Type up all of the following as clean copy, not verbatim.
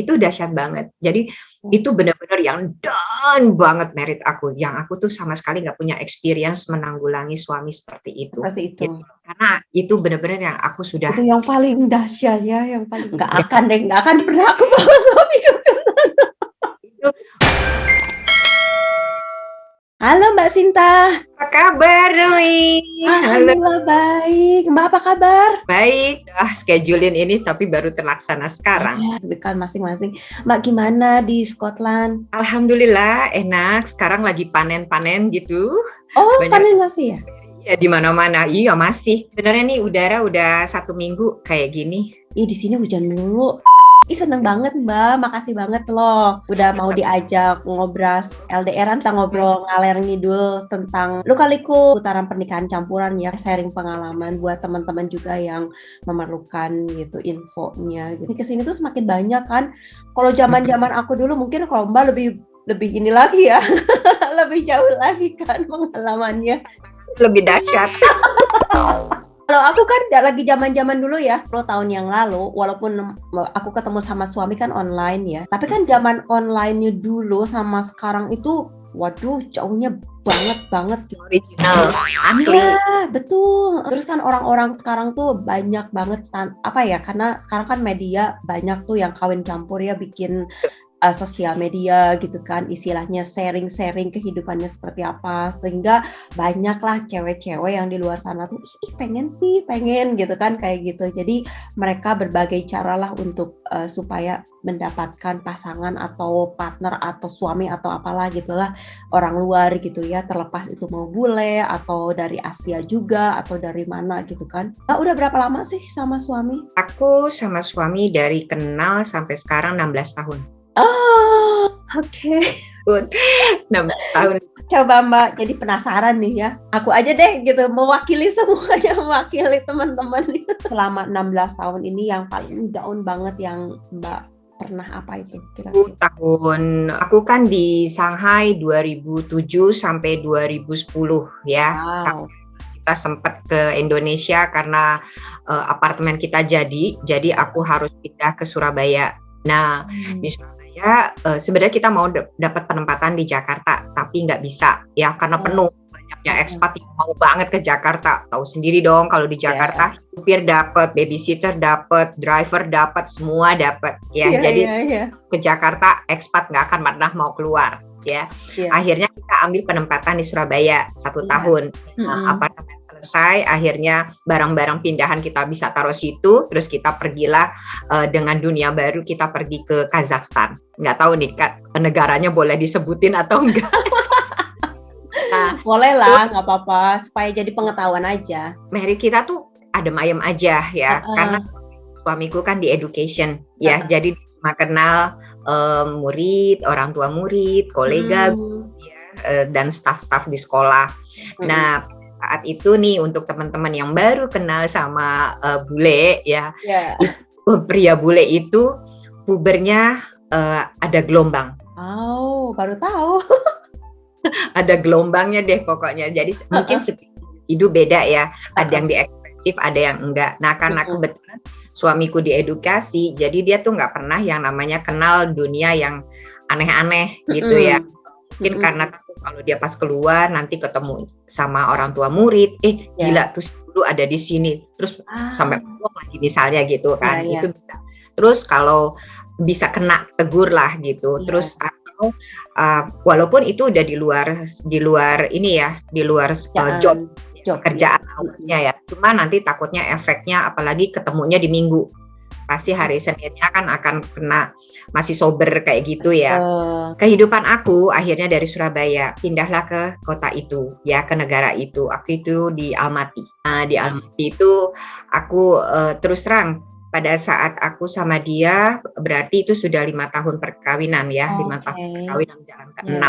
itu dahsyat banget. Jadi itu benar-benar yang down banget merit aku. Yang aku tuh sama sekali nggak punya experience menanggulangi suami seperti itu. Seperti itu. Gitu. Karena itu benar-benar yang aku sudah. Itu yang paling dahsyat ya, yang paling nggak akan pernah aku bawa suamiku ke sana. Halo Mbak Sinta. Apa kabar, Rui? Alhamdulillah baik. Mbak apa kabar? Baik. Schedulein ini tapi baru terlaksana sekarang. Ya, sebutkan masing-masing. Mbak gimana di Scotland? Alhamdulillah enak. Sekarang lagi panen-panen gitu. Oh, panen masih ya? Ya di mana-mana. Iya masih. Sebenarnya nih udara udah 1 minggu kayak gini. Di sini hujan mulu. Seneng banget Mbak, makasih banget loh udah mau diajak ngobras LDRan sama ngobrol ngaler ngidul tentang Luka-Liku putaran pernikahan campuran ya, sharing pengalaman buat teman-teman juga yang memerlukan gitu infonya gitu. Kesini tuh semakin banyak kan. Kalau zaman-zaman aku dulu mungkin kalau Mbak lebih ini lagi ya. Lebih jauh lagi kan pengalamannya. Lebih dahsyat. Kalau aku kan lagi zaman-zaman dulu ya, 10 tahun yang lalu, walaupun aku ketemu sama suami kan online ya, tapi kan zaman online-nya dulu sama sekarang itu, waduh jauhnya banget. Original, asli. Iya, betul. Terus kan orang-orang sekarang tuh banyak banget, karena sekarang kan media banyak tuh yang kawin campur ya, bikin sosial media gitu kan, istilahnya sharing kehidupannya seperti apa, sehingga banyaklah cewek-cewek yang di luar sana tuh pengen gitu kan kayak gitu. Jadi mereka berbagai cara lah untuk supaya mendapatkan pasangan atau partner atau suami atau apalah gitulah orang luar gitu ya, terlepas itu mau bule atau dari Asia juga atau dari mana gitu kan. Udah berapa lama sih sama suami? Aku sama suami dari kenal sampai sekarang 16 tahun. Oh, oke. 16 tahun. Coba Mbak, jadi penasaran nih ya. Aku aja deh gitu, mewakili semuanya, mewakili teman-teman. Selama 16 tahun ini yang paling down banget yang Mbak pernah apa itu kira-kira? Aku kan di Shanghai 2007 sampai 2010 ya. Wow. Kita sempat ke Indonesia karena apartemen kita jadi aku harus pindah ke Surabaya. Nah, di Surabaya sebenarnya kita mau dapat penempatan di Jakarta, tapi nggak bisa ya karena penuh. Banyaknya ekspat yang mau banget ke Jakarta. Tahu sendiri dong kalau di Jakarta supir dapat, babysitter dapat, driver dapat, semua dapat ya. Jadi ke Jakarta ekspat nggak akan pernah mau keluar ya. Akhirnya kita ambil penempatan di Surabaya 1 tahun. Apartemen selesai, akhirnya barang-barang pindahan kita bisa taruh situ, terus kita pergilah dengan dunia baru, kita pergi ke Kazakhstan. Nggak tahu nih negaranya boleh disebutin atau enggak. Nah, boleh lah, nggak apa-apa, supaya jadi pengetahuan aja. Mary kita tuh adem ayem aja ya, karena suamiku kan di education ya, jadi cuma kenal murid, orang tua murid, kolega dan staff-staff di sekolah. Nah, saat itu nih untuk teman-teman yang baru kenal sama bule ya, pria bule itu pubernya ada gelombang. Oh, baru tahu. Ada gelombangnya deh pokoknya. Jadi mungkin itu beda ya. Ada yang diekspresif, ada yang enggak. Nah, karena kebetulan suamiku di edukasi, jadi dia tuh nggak pernah yang namanya kenal dunia yang aneh-aneh gitu ya. Mungkin karena kalau dia pas keluar nanti ketemu sama orang tua murid, gila tuh dulu ada di sini, terus sampai lagi misalnya gitu kan, itu bisa. Terus kalau bisa kena tegur lah gitu, terus atau walaupun itu udah di luar ini ya, di luar job kerjaan harusnya ya, cuma nanti takutnya efeknya apalagi ketemunya di minggu. Pasti hari Seninnya kan akan kena masih sober kayak gitu ya. Kehidupan aku akhirnya dari Surabaya pindahlah ke kota itu ya, ke negara itu. Aku itu di Almaty. Nah, di Almaty itu aku terus terang pada saat aku sama dia berarti itu sudah 5 tahun perkawinan ya, 5 tahun perkawinan jalan ke-6.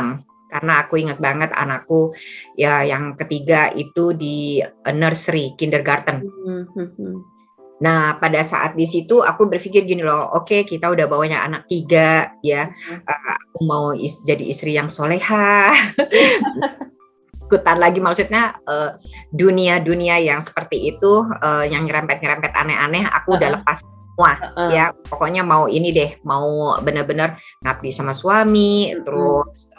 Karena aku ingat banget anakku ya yang ketiga itu di nursery, kindergarten. Nah, pada saat di situ aku berpikir gini loh, oke, kita udah bawanya anak 3 ya, aku mau jadi istri yang soleha, ikutan lagi maksudnya dunia-dunia yang seperti itu, yang nyerempet-nyerempet aneh-aneh, aku udah lepas Wah, ya pokoknya mau ini deh, mau bener-bener ngabdi sama suami, terus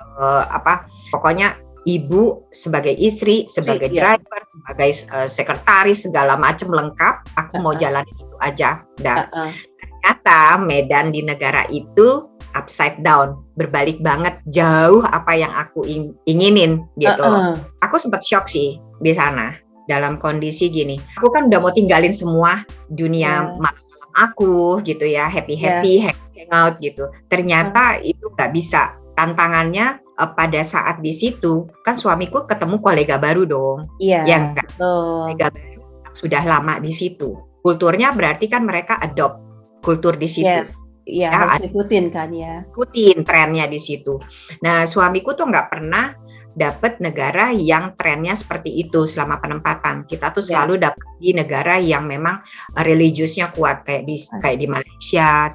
pokoknya ibu sebagai istri, sebagai driver, sebagai sekretaris, segala macam lengkap. Aku mau jalan itu aja. Dan ternyata Medan di negara itu upside down, berbalik banget, jauh apa yang aku inginin gitu. Aku sempat shock sih di sana dalam kondisi gini. Aku kan udah mau tinggalin semua dunia aku gitu ya, happy hangout gitu. Ternyata itu nggak bisa. Tantangannya pada saat di situ kan suamiku ketemu kolega baru dong, yang kolega baru sudah lama di situ. Kulturnya berarti kan mereka adopt kultur di situ. Harus ikutin kan ya. Ikutin trennya di situ. Nah suamiku tuh nggak pernah dapat negara yang trennya seperti itu selama penempatan. Kita tuh selalu dapat di negara yang memang religiusnya kuat kayak di Malaysia.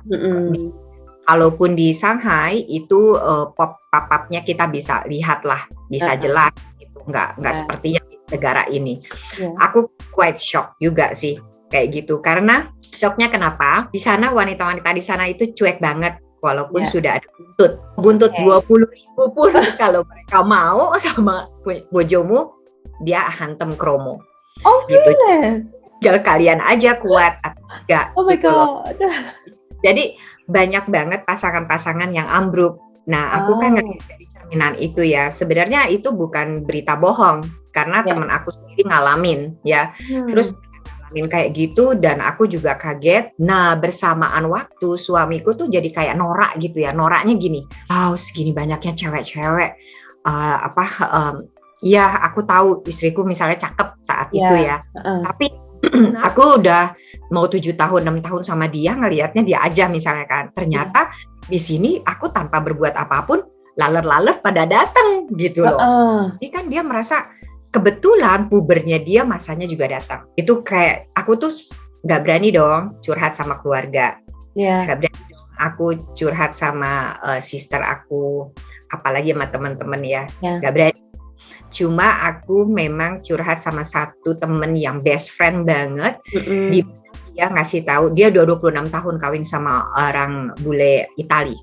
Kalaupun di Shanghai itu pop-up-nya kita bisa lihat lah, bisa jelas gitu. Nggak seperti yang di negara ini. Aku quite shock juga sih kayak gitu. Karena shocknya kenapa? Di sana wanita-wanita di sana itu cuek banget. Walaupun sudah ada buntut 20.000 pun kalau mereka mau sama bojomu, dia hantem kromo. Oh gitu. Tinggal kalian aja kuat atau enggak. Oh my God. Jadi banyak banget pasangan-pasangan yang ambruk. Nah aku kan ngelihat dari cerminan itu ya. Sebenarnya itu bukan berita bohong karena teman aku sendiri ngalamin ya. Terus kayak gitu dan aku juga kaget. Nah bersamaan waktu suamiku tuh jadi kayak norak gitu ya. Noraknya gini, segini banyaknya cewek-cewek. Ya aku tahu istriku misalnya cakep saat itu ya. Tapi aku udah mau 7 tahun 6 tahun sama dia, ngelihatnya dia aja misalnya kan. Ternyata di sini aku tanpa berbuat apapun laler-laler pada datang gitu loh. Jadi kan dia merasa kebetulan pubernya dia masanya juga datang. Itu kayak aku tuh nggak berani dong curhat sama keluarga. Nggak berani dong aku curhat sama sister aku, apalagi sama teman-teman ya. Nggak berani. Cuma aku memang curhat sama satu temen yang best friend banget. Dia ngasih tahu dia 26 tahun kawin sama orang bule Itali.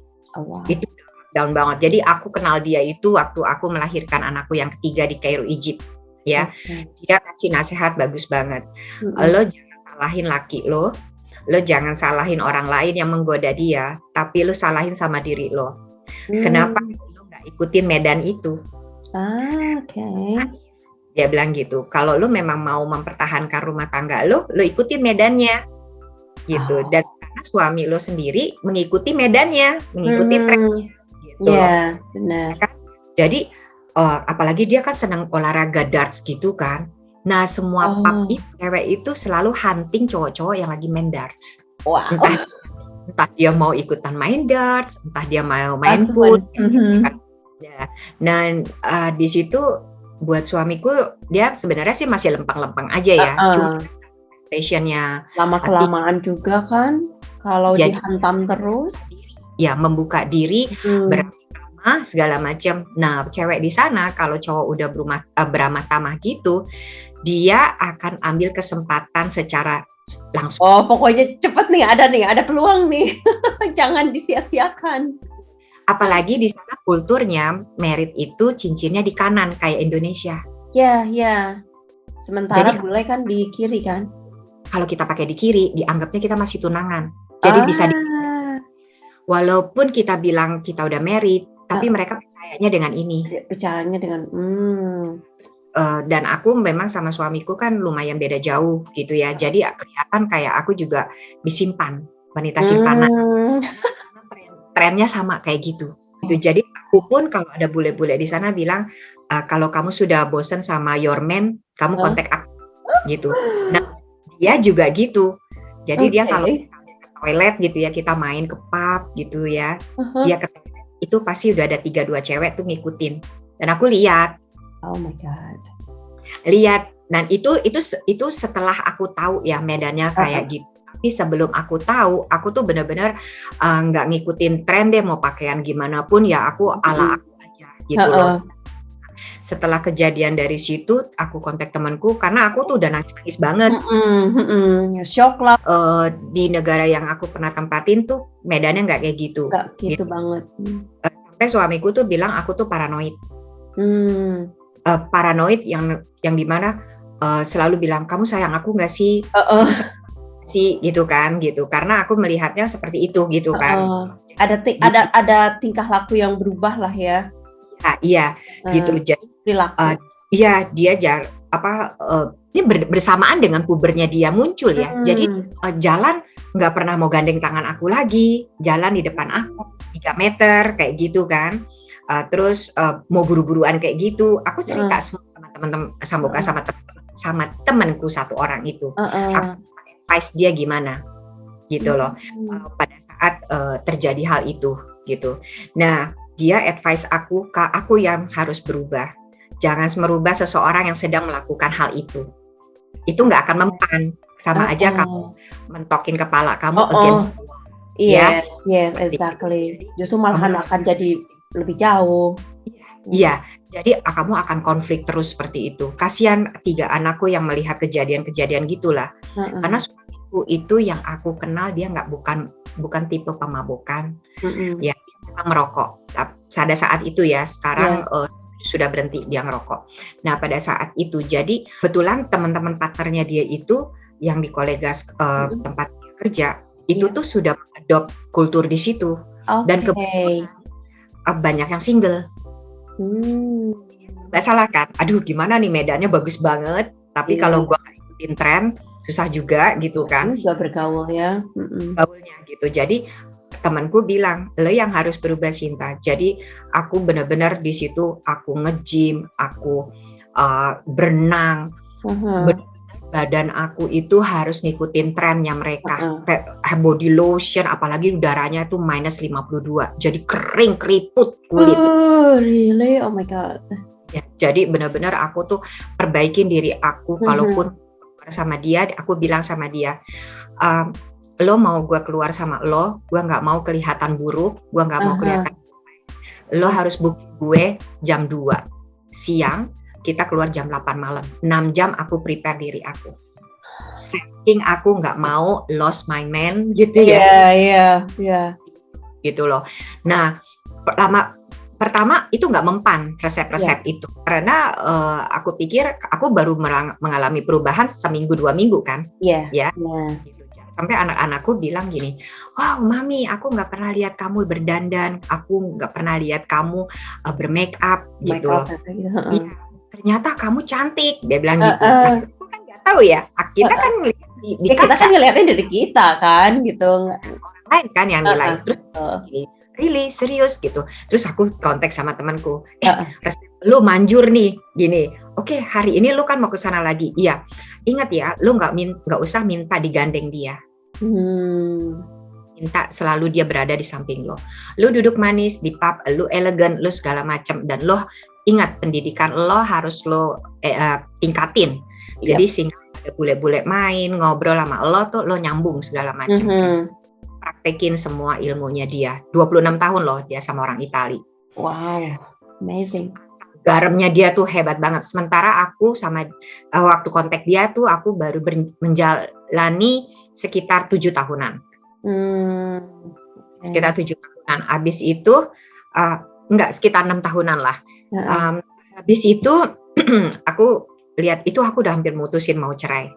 Itu down banget. Jadi aku kenal dia itu waktu aku melahirkan anakku yang ketiga di Kairo, Egypt. Ya, dia kasih nasihat bagus banget. Lo jangan salahin laki lo jangan salahin orang lain yang menggoda dia, tapi lo salahin sama diri lo. Kenapa lo nggak ikutin medan itu? Dia bilang gitu. Kalau lo memang mau mempertahankan rumah tangga lo ikutin medannya, gitu. Dan karena suami lo sendiri mengikuti medannya, mengikuti trennya, gitu. Benar. Jadi apalagi dia kan senang olahraga darts gitu kan. Nah semua pub itu cewek itu selalu hunting cowok-cowok yang lagi main darts. Entah dia mau ikutan main darts, entah dia mau main pool. Nah di situ buat suamiku dia sebenarnya sih masih lempang-lempang aja ya. Cuma passionnya lama-kelamaan juga kan kalau dihantam terus. Ya membuka diri segala macam. Nah, cewek di sana kalau cowok udah beramah tamah gitu, dia akan ambil kesempatan secara langsung. Pokoknya cepet nih, ada peluang nih. Jangan disia-siakan. Apalagi di sana kulturnya merit itu cincinnya di kanan kayak Indonesia. Ya. Sementara bule kan di kiri kan. Kalau kita pakai di kiri, dianggapnya kita masih tunangan. Jadi bisa walaupun kita bilang kita udah married, tapi mereka percayanya dengan ini. Dan aku memang sama suamiku kan lumayan beda jauh gitu ya. Jadi kelihatan kayak aku juga disimpan, wanita simpanan. Trennya sama kayak gitu. Jadi aku pun kalau ada bule-bule di sana bilang, kalau kamu sudah bosan sama your man, kamu kontak aku gitu. Nah dia juga gitu. Jadi dia kalau misalnya ke toilet gitu ya, kita main ke pub gitu ya, dia ke itu pasti udah ada 3-2 cewek tuh ngikutin. Dan aku lihat. Oh my God. Lihat. Dan itu setelah aku tahu ya medannya kayak gitu. Tapi sebelum aku tahu, aku tuh benar-benar nggak ngikutin tren deh, mau pakaian gimana pun ya aku ala aku aja gitu loh. Setelah kejadian dari situ, aku kontak temanku karena aku tuh udah nangis banget. Shock lah. Di negara yang aku pernah tempatin tuh medannya nggak kayak gitu. Nggak gitu banget. Sampai suamiku tuh bilang aku tuh paranoid. Paranoid yang dimana selalu bilang, kamu sayang aku nggak sih? Sih gitu kan, gitu. Karena aku melihatnya seperti itu gitu kan. Ada tingkah laku yang berubah lah ya. Iya, gitu. Jadi perilaku. Iya, dia ini bersamaan dengan pubernya dia muncul ya. Jadi jalan nggak pernah mau gandeng tangan aku lagi, jalan di depan aku 3 meter kayak gitu kan. Terus mau buru-buruan kayak gitu. Aku cerita semua sama teman-teman, sama temanku satu orang itu. Aku advice dia gimana, gitu loh. Pada saat terjadi hal itu, gitu. Nah, dia advice aku yang harus berubah. Jangan merubah seseorang yang sedang melakukan hal itu. Itu nggak akan mempan. Sama aja kamu mentokin kepala kamu against. Yes, exactly. Justru malahan akan jadi lebih jauh. Iya, jadi kamu akan konflik terus seperti itu. Kasihan 3 anakku yang melihat kejadian-kejadian gitulah. Karena suamiku itu yang aku kenal dia bukan tipe pemabukan. Ya, dia memang merokok. Pada saat itu ya, sekarang sudah berhenti dia ngerokok. Nah, pada saat itu jadi kebetulan teman-teman partnernya dia itu yang di kolega tempat kerja itu tuh sudah adopt kultur di situ. Dan kebetulan banyak yang single. Nggak salah kan? Aduh, gimana nih medannya bagus banget. Tapi kalau gue ikutin tren susah juga gitu kan. Juga bergaul ya. Gaulnya gitu. Jadi temanku bilang, lo yang harus berubah Sinta. Jadi aku benar-benar di situ aku nge-gym, aku berenang, badan aku itu harus ngikutin trennya mereka. Kayak body lotion, apalagi udaranya itu minus 52. Jadi kering, keriput kulit. Really? Oh my God. Ya, jadi benar-benar aku tuh perbaikin diri aku. Kalaupun sama dia, aku bilang sama dia, lo mau gue keluar sama lo, gue nggak mau kelihatan buruk, gue nggak mau kelihatan. Lo harus booking gue jam 2 siang, kita keluar jam 8 malam. 6 jam aku prepare diri aku. Saking aku nggak mau lost my man gitu ya. Iya. Gitu loh. Nah, pertama itu nggak mempan resep-resep itu. Karena aku pikir aku baru mengalami perubahan seminggu 2 minggu kan. Iya. Gitu. Sampai anak-anakku bilang gini, wow mami aku nggak pernah lihat kamu berdandan, aku nggak pernah lihat kamu bermake up gitu loh. Iya. Ternyata kamu cantik, dia bilang gitu. Nah, aku kan nggak tahu ya. Kita kan ngelihat di kaca. Kita kan ngeliatnya dari kita kan, gitu. Orang lain kan yang nilai. Terus, really serius gitu. Terus aku kontak sama temanku. Lu manjur nih, gini. Oke, hari ini lu kan mau ke sana lagi. Iya. Ingat ya, lu nggak usah minta digandeng dia. Minta selalu dia berada di samping lo. Lu duduk manis di pub, lu elegan, lu segala macam, dan lo ingat pendidikan lo harus lo tingkatin. Jadi sehingga ada bule-bule main, ngobrol sama lo tuh lo nyambung segala macam. Praktekin semua ilmunya dia. 26 tahun loh dia sama orang Itali. Wow, amazing. Garamnya dia tuh hebat banget. Sementara aku sama waktu kontak dia tuh aku baru menjalani sekitar 7 tahunan. Sekitar 7 tahunan. Habis itu sekitar 6 tahunan lah. Habis itu aku lihat itu aku udah hampir mutusin mau cerai.